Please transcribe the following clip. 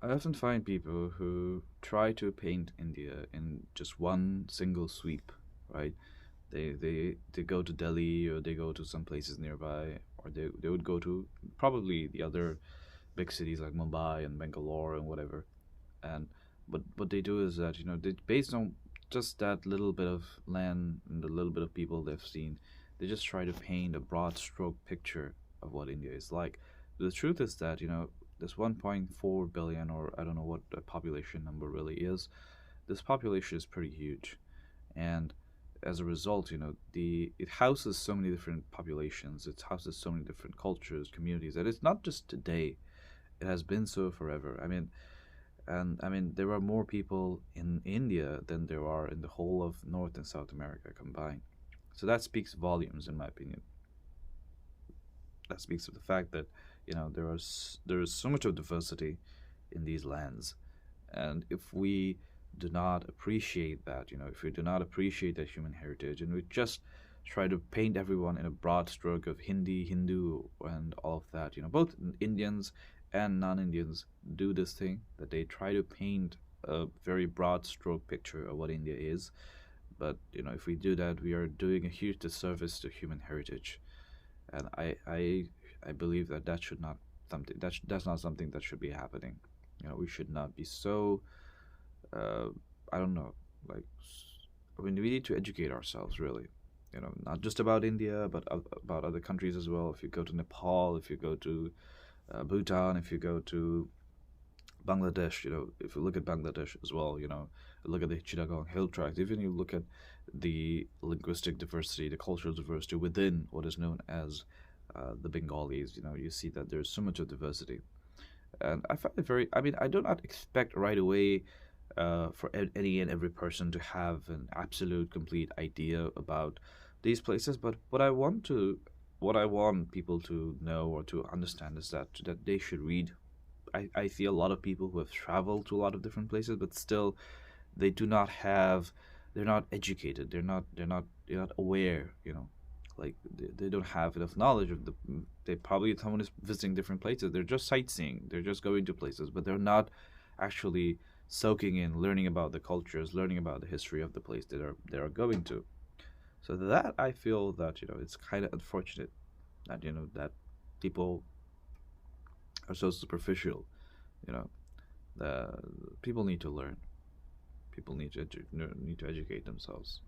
I often find people who try to paint India in just one single sweep, right? They go to Delhi, or they go to some places nearby, or they would go to probably the other big cities like Mumbai and Bangalore and whatever. And but what they do is that, they, based on just that little bit of land and the little bit of people they've seen, they just try to paint a broad stroke picture of what India is like. The truth is that, this 1.4 billion, or I don't know what the population number really is, this population is pretty huge. And as a result, the it houses so many different populations, it houses so many different cultures, communities, and it's not just today. It has been so forever. I mean, there are more people in India than there are in the whole of North and South America combined. So that speaks volumes, in my opinion. That speaks of the fact that, there is so much of diversity in these lands, and if we do not appreciate that, if we do not appreciate that human heritage, and we just try to paint everyone in a broad stroke of Hindi, Hindu, and all of that, both Indians and non-Indians do this thing, that they try to paint a very broad stroke picture of what India is. But if we do that, we are doing a huge disservice to human heritage. And I believe that that should not something that's not something that should be happening. We should not be so, uh, I don't know, like, I mean, we need to educate ourselves, really. Not just about India, but about other countries as well. If you go to Nepal, if you go to Bhutan, if you go to Bangladesh, if you look at Bangladesh as well, look at the Chittagong Hill Tracts, even you look at the linguistic diversity, the cultural diversity within what is known as the Bengalis, you see that there's so much of diversity. And I find it very, I mean, I do not expect right away for any and every person to have an absolute complete idea about these places, but what I want people to know or to understand is that they should read. I see a lot of people who have traveled to a lot of different places, but still they do not have, they're not educated, they're not aware, like they don't have enough knowledge of the, they probably, someone is visiting different places, they're just sightseeing, they're just going to places, but they're not actually soaking in, learning about the cultures, learning about the history of the place they are going to. So that, I feel that, it's kind of unfortunate that, that people are so superficial. you know the people need to learn, people need to need to educate themselves.